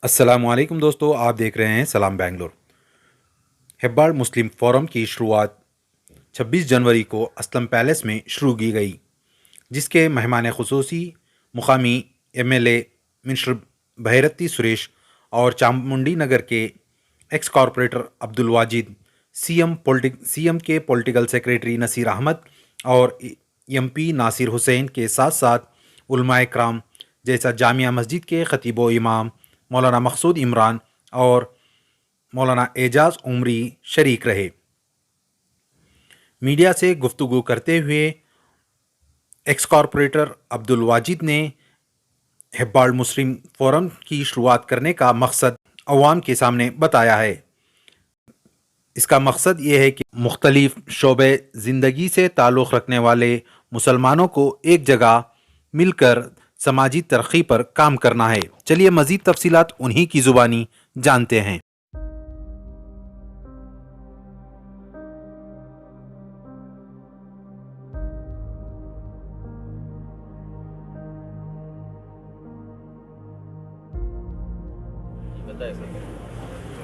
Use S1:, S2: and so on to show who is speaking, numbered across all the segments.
S1: अस्सलामुअलैकुम दोस्तों, आप देख रहे हैं सलाम बैंगलोर। हेब्बार मुस्लिम फोरम की शुरुआत 26 जनवरी को असलम पैलेस में शुरू की गई, जिसके मेहमान खुसूसी मुकामी एमएलए मिस्टर भैरती सुरेश और चामुंडी नगर के x corporator Abdul Wajid, CM के पॉलिटिकल सेक्रेटरी नसीर अहमद और एमपी नासिर हुसैन के साथ साथ उलमाए कराम जैसा जामिया मस्जिद के खतीब व इमाम मौलाना मकसूद इमरान और मौलाना एजाज उमरी शरीक रहे। मीडिया से गुफ्तगू करते हुए एक्स कॉरपोरेटर अब्दुल वाजिद ने हेब्बार मुस्लिम फोरम की शुरुआत करने का मकसद अवाम के सामने बताया है। इसका मकसद ये है कि मुख्तलिफ शोबे ज़िंदगी से ताल्लुक़ रखने वाले मुसलमानों को एक जगह मिलकर समाजी तरक्की पर काम करना है। चलिए मज़ीद तफसीलात उन्हीं की ज़ुबानी जानते हैं।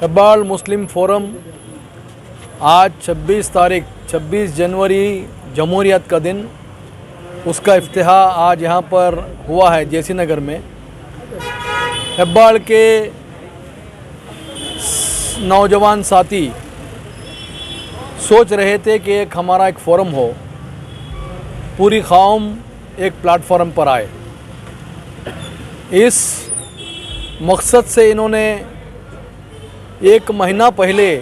S2: हेब्बार मुस्लिम फोरम आज 26 जनवरी जमहूरियत का दिन, उसका इफ्तिहा आज यहाँ पर हुआ है जेसी नगर में। हेब्बार के नौजवान साथी सोच रहे थे कि हमारा एक फ़ोरम हो, पूरी कौम एक प्लेटफॉर्म पर आए। इस मकसद से इन्होंने एक महीना पहले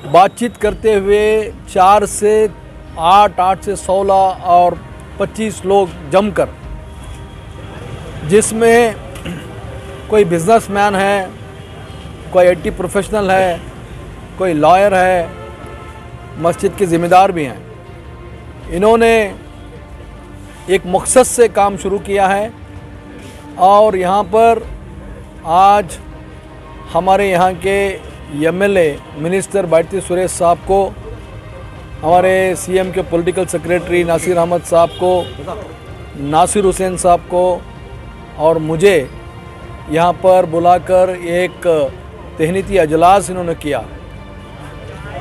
S2: बातचीत करते हुए 4 से 8, 8 से 16 और 25 लोग जमकर, जिसमें कोई बिजनेसमैन है, कोई आईटी प्रोफेशनल है, कोई लॉयर है, मस्जिद के ज़िम्मेदार भी हैं। इन्होंने एक मकसद से काम शुरू किया है और यहाँ पर आज हमारे यहाँ के एमएलए मिनिस्टर भैरती सुरेश साहब को, हमारे सीएम के पॉलिटिकल सेक्रेटरी नासिर अहमद साहब को, नासिर हुसैन साहब को और मुझे यहाँ पर बुलाकर एक तहनीती अजलास इन्होंने किया।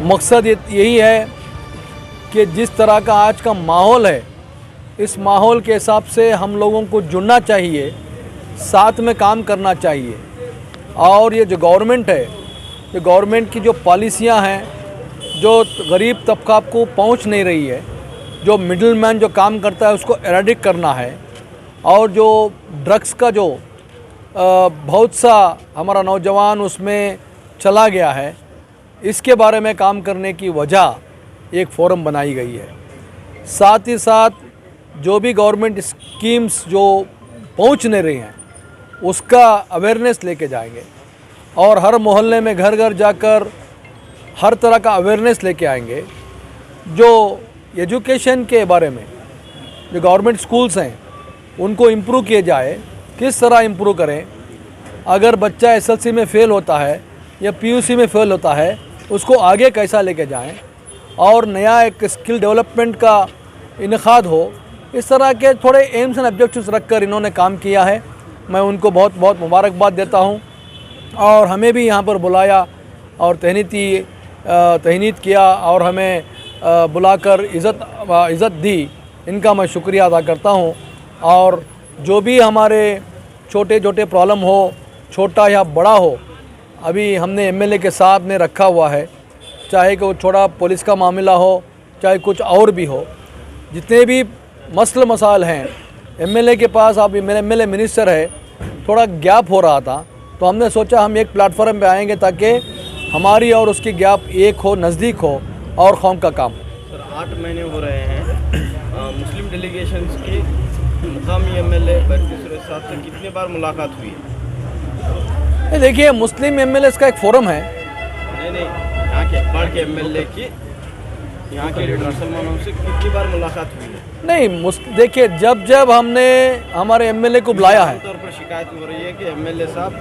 S2: मकसद यही है कि जिस तरह का आज का माहौल है, इस माहौल के हिसाब से हम लोगों को जुड़ना चाहिए, साथ में काम करना चाहिए। और ये जो गवर्नमेंट है, ये गवर्नमेंट की जो पॉलिसियाँ हैं, जो गरीब तबका को पहुंच नहीं रही है, जो मिडिल मैन जो काम करता है उसको एराडिक करना है, और जो ड्रग्स का जो बहुत सा हमारा नौजवान उसमें चला गया है, इसके बारे में काम करने की वजह एक फ़ोरम बनाई गई है। साथ ही साथ जो भी गवर्नमेंट स्कीम्स जो पहुंच नहीं रही हैं उसका अवेयरनेस लेके जाएंगे और हर मोहल्ले में घर घर जाकर हर तरह का अवेयरनेस लेके आएंगे। जो एजुकेशन के बारे में जो गवर्नमेंट स्कूल्स हैं उनको इम्प्रूव किए जाए, किस तरह इम्प्रूव करें। अगर बच्चा एसएलसी में फ़ेल होता है या पीयूसी में फ़ेल होता है, उसको आगे कैसा लेके जाएं और नया एक स्किल डेवलपमेंट का इनेकाद हो। इस तरह के थोड़े एम्स एंड ऑब्जेक्टिव्स रखकर इन्होंने काम किया है। मैं उनको बहुत बहुत मुबारकबाद देता हूं। और हमें भी यहाँ पर बुलाया और तहनीत किया और हमें बुलाकर इज़्ज़त दी, इनका मैं शुक्रिया अदा करता हूँ। और जो भी हमारे छोटे छोटे प्रॉब्लम हो, छोटा या बड़ा हो, अभी हमने एमएलए के साथ में रखा हुआ है, चाहे कि वो छोटा पुलिस का मामला हो, चाहे कुछ और भी हो, जितने भी मसले मसाइल हैं एमएलए के पास। आप एमएलए मिनिस्टर है, थोड़ा गैप हो रहा था, तो हमने सोचा हम एक प्लेटफॉर्म पे आएंगे ताकि हमारी और उसकी गैप एक हो, नज़दीक हो और कौम का काम।
S3: सर 8 महीने हो रहे हैं, मुस्लिम डेलीगेशंस की मुकामी एमएलए भैरती सुरेश साहब से कितनी बार मुलाकात हुई है?
S2: देखिए, मुस्लिम एमएलए का एक फोरम है।
S3: नहीं, यहाँ के हेब्बार के एमएलए की, यहाँ के लीडर मुसलमानों से कितनी बार मुलाकात हुई है?
S2: नहीं, देखिए, जब हमने हमारे एमएलए को बुलाया है,
S3: तौर पर शिकायत हो रही है कि एमएलए साहब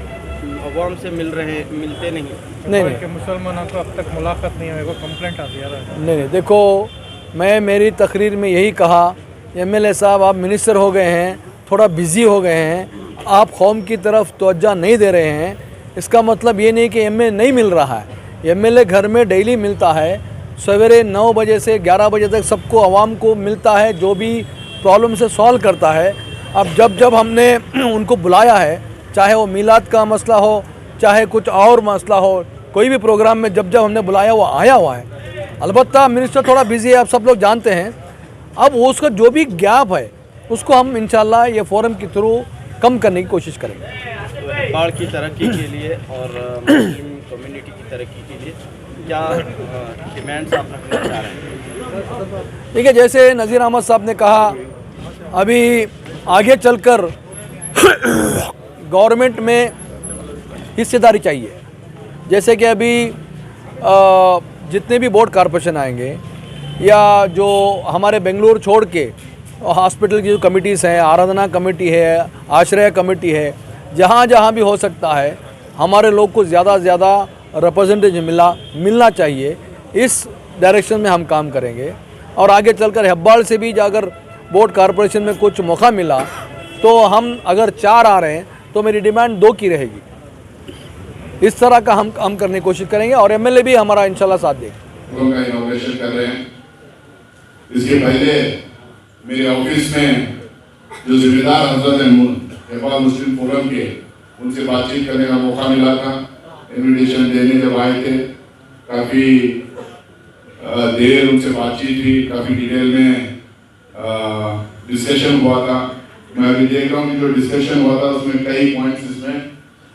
S3: अवाम से मिलते नहीं।
S2: नहीं,
S4: मुसलमानों को अब तक मुलाकात नहीं हुई, वो कंप्लेंट आती है।
S2: नहीं, देखो, मैं मेरी तकरीर में यही कहा, एमएलए साहब आप मिनिस्टर हो गए हैं, थोड़ा बिज़ी हो गए हैं, आप कौम की तरफ तवज्जो नहीं दे रहे हैं, इसका मतलब ये नहीं कि एमएलए नहीं मिल रहा है। एमएलए घर में डेली मिलता है, सवेरे 9 बजे से 11 बजे तक सबको आवाम को मिलता है, जो भी प्रॉब्लम से सॉल्व करता है। अब जब हमने उनको बुलाया है, चाहे वो मीलाद का मसला हो, चाहे कुछ और मसला हो, कोई भी प्रोग्राम में जब हमने बुलाया वो आया हुआ है। अलबत्ता मिनिस्टर थोड़ा बिजी है, आप सब लोग जानते हैं। अब वो उसका जो भी गैप है उसको हम इंशाल्लाह ये फोरम के थ्रू कम करने की कोशिश करेंगे।
S3: तो नेपाल की तरक्की के लिए और मुस्लिम कम्युनिटी की तरक्की के लिए क्या डिमांड्स आप रखना चाह रहे हैं?
S2: ठीक है, जैसे नज़ीर अहमद साहब ने कहा, अभी आगे चलकर गवर्नमेंट में हिस्सेदारी चाहिए। जैसे कि अभी जितने भी बोर्ड कॉरपोरेशन आएंगे या जो हमारे बेंगलुरु छोड़ के हॉस्पिटल की जो कमिटीज़ हैं, आराधना कमेटी है, आश्रय कमेटी है, जहाँ जहाँ भी हो सकता है हमारे लोग को ज़्यादा से ज़्यादा रिप्रेजेंटेशन मिलना चाहिए। इस डायरेक्शन में हम काम करेंगे और आगे चलकर हेब्बाल से भी अगर बोर्ड कॉरपोरेशन में कुछ मौका मिला तो हम अगर 4 आ रहे हैं तो मेरी डिमांड 2 की रहेगी। इस तरह का हम करने की कोशिश करेंगे और एमएलए भी हमारा इंशाल्लाह साथ देगा।
S5: का इनॉग्रेशन कर रहे हैं। इसके पहले मेरे ऑफिस में जो जिम्मेदार हजरत हैं नेपाल मुस्लिम फोरम के, उनसे बातचीत करने का मौका मिला था। इन्विटेशन देने जब आए थे, काफ़ी देर उनसे बातचीत हुई, काफ़ी डिटेल में डिस्कशन हुआ था। मैं अभी देख रहा हूँ कि जो डिस्कशन हुआ था उसमें कई पॉइंट्स इसमें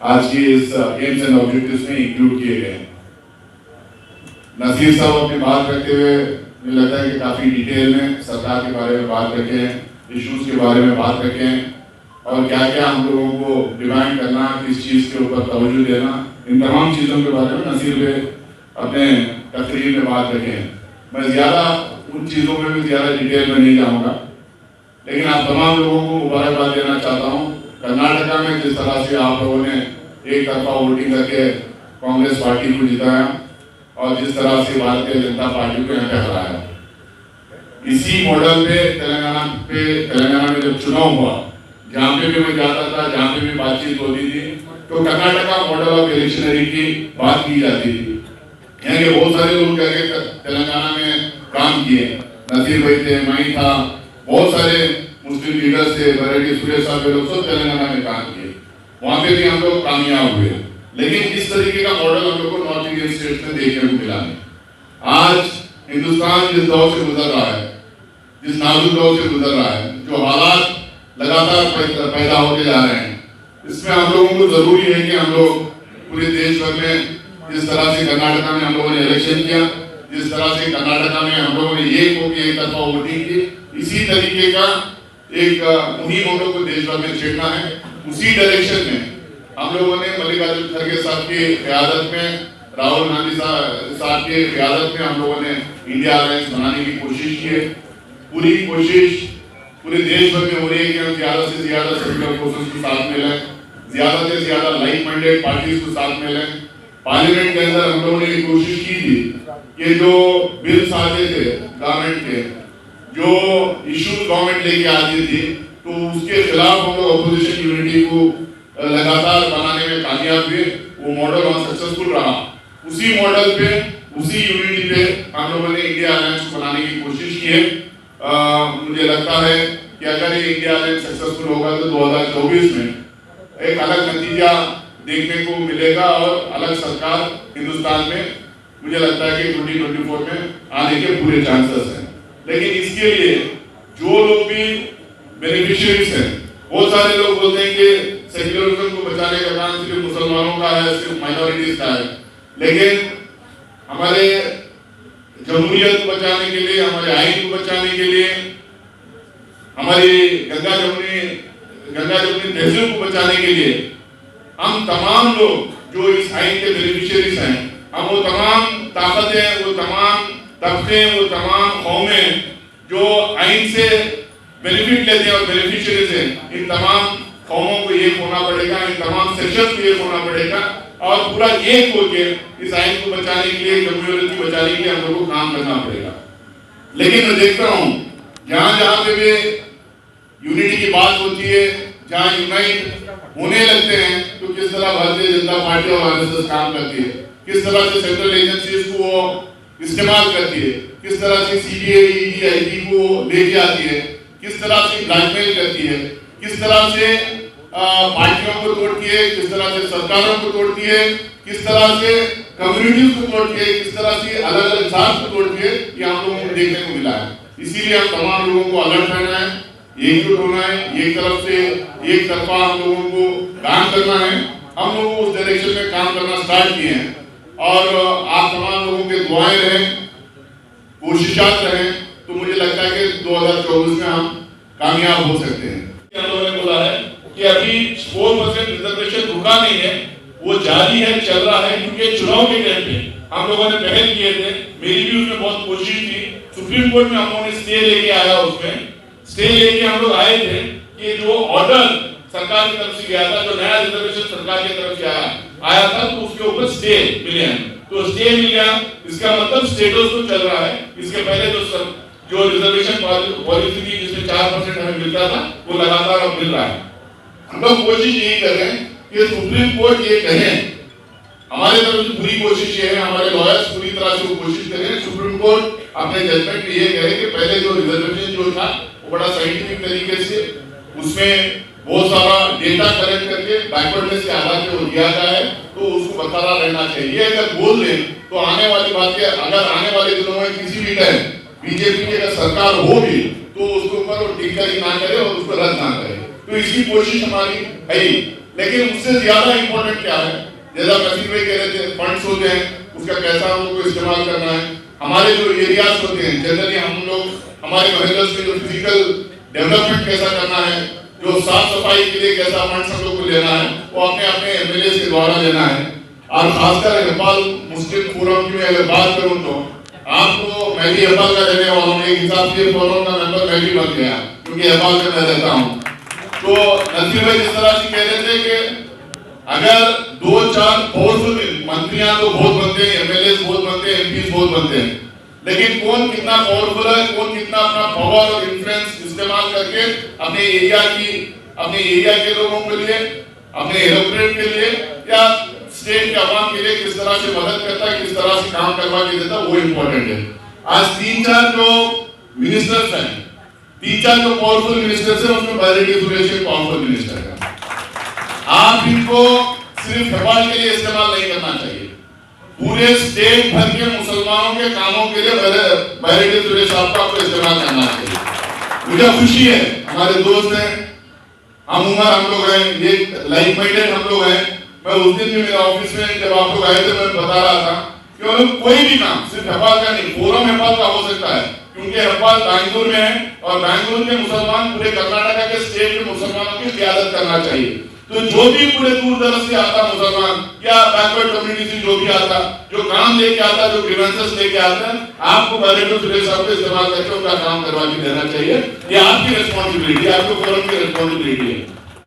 S5: आज की इस एम्स एंड ऑब्जेक्टिव्स में इंक्लूड किए गए। नसीर साहब अपनी बात करते हुए मुझे लगता है कि काफ़ी डिटेल में सरकार के बारे में बात रखे हैं, इश्यूज के बारे में बात रखे हैं और क्या क्या हम लोगों को डिमांड करना, किस चीज़ के ऊपर तवज्जो देना, इन तमाम चीज़ों के बारे में नसीर भाई अपने तकरीर में बात रखे हैं। मैं ज़्यादा उन चीज़ों में भी ज़्यादा डिटेल में नहीं जाऊँगा, लेकिन आप तमाम लोगों को मुबारकबाद देना चाहता हूँ। कर्नाटका में जिस तरह से आप लोगों ने एक तरफा वोटिंग करके कांग्रेस पार्टी को जिताया और जिस तरह से भारतीय जनता पार्टी को यहाँ पे हराया, इसी मॉडल पे तेलंगाना में जब चुनाव हुआ, जहाँ पे भी मैं जाता था, जहाँ पे भी बातचीत होती थी, तो कर्नाटका मॉडल ऑफ इलेक्शनरी की बात की जाती थी। यहाँ के बहुत सारे लोग जाके तेलंगाना में काम किए, नसीर भाई थे, मैं था, बहुत सारे मुस्लिम लीडर्स थे, वैरायटी सुरेश साहब लोग सब तेलंगाना में काम किए, वहाँ पे भी हम लोग कामयाब हुए। लेकिन इस तरीके का मॉडल हम लोग को नॉर्थ इंडियन स्टेट्स में देखने को मिला नहीं। आज हिंदुस्तान जिस दौर से गुजर रहा है, जिस नाजुक दौर से गुजर रहा है, जो हालात लगातार पैदा होते जा रहे हैं, इसमें हम लोगों को जरूरी है कि हम लोग पूरे देश भर में जिस तरह से कर्नाटका में हम लोगों ने इलेक्शन किया, जिस तरह से कर्नाटका में हम लोगों ने एक तरफा वोटिंग की, इसी तरीके का एक मुहिम हम लोग को देश भर में छेड़ना है। उसी डायरेक्शन में हम लोगों ने मल्लिकार्जुन खड़गे साहब की क़यादत में, राहुल गांधी साहब की क़यादत में हम लोगों ने इंडिया अलायंस बनाने की कोशिश की है। पूरी कोशिश पूरे देश भर में हो रही है कि हम ज़्यादा से ज़्यादा सेक्युलर फोर्सेस को साथ में लें, ज़्यादा से ज़्यादा लाइक माइंडेड पार्टीज को साथ में लें। पार्लियामेंट के अंदर हम लोगों ने ये कोशिश की थी कि जो बिल्स आते थे गवर्नमेंट के, जो इशूज गवर्नमेंट लेके आती थी, तो उसके खिलाफ हम लोग अपोजिशन यूनिटी को लगातार बनाने में कामयाब हुए। वो मॉडल वहाँ सक्सेसफुल रहा। उसी मॉडल पे, उसी यूनिटी पे हम लोगों ने इंडिया अलायंस को बनाने की कोशिश की है। मुझे लगता है कि अगर ये इंडिया अलायंस सक्सेसफुल होगा तो 2024 में एक अलग नतीजा देखने को मिलेगा और अलग सरकार हिंदुस्तान में मुझे लगता है कि 2024 में आने के पूरे चांसेस हैं। लेकिन इसके लिए जो लोग भी बेनिफिशियरीज हैं, बहुत सारे लोग बोलते हैं कि सेक्युलरिज्म को बचाने का काम सिर्फ मुसलमानों का है, सिर्फ माइनॉरिटीज का है, लेकिन हमारे जमहूरियत को बचाने के लिए, हमारे आइन को बचाने के लिए, हमारी गंगा जमुनी तहजीब को बचाने के लिए हम तमाम लोग जो इस आइन के बेनिफिशियरीज हैं, हम वो तमाम ताकतें, वो तमाम तबके, वो तमाम कौमें जो आइन से बेनिफिट लेते हैं और बेनिफिशियरीज हैं, इन तमाम कौमों को एक होना पड़ेगा, इन तमाम सेक्शंस को एक होना पड़ेगा और पूरा एक होकर इस आइन को बचाने के लिए, जमहूरियत को बचाने के लिए हम लोग को काम करना पड़ेगा। लेकिन मैं देखता हूँ जहाँ जहाँ पे भी यूनिटी की बात होती है, जहाँ यूनाइट होने लगते हैं तो किस तरह भारतीय जनता पार्टी और आरएसएस काम करती है, किस तरह से सेंट्रल एजेंसीज को वो इस्तेमाल करती है, किस तरह से सीबीआई, ईडी, आईटी को लेके आती है, किस तरह से ब्लैकमेल करती है, किस तरह से पार्टियों को तोड़ती है, किस तरह से सरकारों को तोड़ती है, किस तरह से कम्युनिटीज को तोड़ती है, किस तरह से अलग अलग जात को तोड़ती है, ये हम लोगों को देखने को मिला है। इसीलिए हम तमाम लोगों को अलर्ट रहना है, एकजुट होना है, एक तरफ से एक तरफा हम लोगों को काम करना है। हम लोग उस डायरेक्शन में काम करना स्टार्ट किए हैं और आप तमाम लोगों के दुआएं रहें, कोशिशात रहें, तो मुझे लगता है कि 2024 में हम कामयाब हो सकते हैं।
S6: हम लोगों ने बोला है कि अभी 4% रिजर्वेशन रुका नहीं है, वो जारी है, चल रहा है, क्योंकि चुनाव के टाइम पे हम लोगों ने पहल किए थे, मेरी भी उसमें बहुत कोशिश थी। सुप्रीम कोर्ट में हम लोगों ने स्टे लेके आया, उसमें स्टे लेके हम लोग आए थे कि जो ऑर्डर सरकार की तरफ से गया था, जो नया रिजर्वेशन सरकार की तरफ से आया था, तो उसके ऊपर स्टे मिले हैं, तो स्टे मिल गया। इसका मतलब स्टेटस तो चल रहा है। इसके पहले जो रिजर्वेशन पॉलिसी थी जिसमें 4% हमें मिलता था, वो लगातार अब मिल रहा है। हम लोग कोशिश यही कर रहे हैं कि सुप्रीम कोर्ट ये कहे, हमारे तरफ से पूरी कोशिश ये है, हमारे लॉयर्स पूरी तरह से वो कोशिश करें, सुप्रीम कोर्ट अपने जजमेंट में ये कहे कि पहले जो रिजर्वेशन जो था वो बड़ा साइंटिफिक तरीके से उसमें बहुत सारा डेटा कलेक्ट करके बैकवर्डनेस के आधार पे वो दिया जाए, तो उसको बरकरार रहना चाहिए। अगर बोल दें तो आने वाली बात है, अगर आने वाले दिनों में किसी भी टाइम बीजेपी की अगर सरकार होगी तो उसके ऊपर वो टिक्करी ना करे और उसको रद्द ना करे, तो इसकी कोशिश हमारी है ही। लेकिन उससे ज्यादा इंपॉर्टेंट क्या है, जैसा नसीब भाई कह रहे थे, फंड्स होते हैं, उसका कैसा हम लोग को इस्तेमाल करना है। हमारे जो एरियाज होते हैं जनरली हम लोग हमारे मोहल्लों में जो फिजिकल डेवलपमेंट कैसा करना है, जो साफ सफाई के लिए कैसा फंड्स हम लोग को लेना है, वो अपने अपने एमएलए के द्वारा लेना है। और खासकर नेपाल मुस्लिम फोरम की मैं अगर बात करूं तो आपको, मैं भी नेपाल का रहने वाला हूँ, एक हिसाब से फोरम का मेंबर मैं भी बन गया क्योंकि नेपाल में मैं रहता हूँ। तो नसीब भाई जिस तरह से कह रहे थे कि अगर 2-4 पावरफुल मंत्रियां तो बहुत बनते हैं, एमएलए बहुत बनते हैं, एमपी बहुत बनते हैं, लेकिन कौन कितना पावरफुल है, कौन कितना अपना पावर और इन्फ्लुएंस इस्तेमाल करके अपने एरिया के लोगों के लिए, अपने इलेक्टोरेट के लिए या स्टेट के आवाम के लिए किस तरह से मदद करता है, किस तरह से काम करवा के देता है, वो इम्पोर्टेंट है। आज 3-4 जो मिनिस्टर्स हैं, 3-4 जो पावरफुल मिनिस्टर्स हैं, उसमें बायरेडी सुरेश एक पावरफुल मिनिस्टर है। आप इनको सिर्फ नेपाल के लिए इस्तेमाल नहीं करना चाहिए, पूरे स्टेट भर के मुसलमानों के कामों के लिए बायरेडी सुरेश आपको इस्तेमाल करना चाहिए। मुझे खुशी है, हमारे दोस्त हैं, हम लोग हैं, ये लाइक माइंडेड हम लोग हैं। मैं उस दिन भी मेरे ऑफिस में जब आप लोग आए थे, मैं बता रहा था कि कोई भी काम सिर्फ नेपाल का नहीं, फोरम नेपाल का हो सकता है, क्योंकि नेपाल बैंगलोर में है और बैंगलोर के मुसलमान पूरे कर्नाटका के स्टेट के मुसलमानों की क़यादत करना चाहिए। तो जो भी पूरे दूर दराज से आता मुसलमान या बैकवर्ड कम्युनिटी से जो भी आता, जो काम लेके आता, जो ग्रीवेंसेस लेके आता, आपको बायरेडी सुरेश साहब को इस्तेमाल करके उनका काम करवा के देना चाहिए। ये आपकी रिस्पॉन्सिबिलिटी, आपके फोरम की रिस्पॉन्सिबिलिटी है।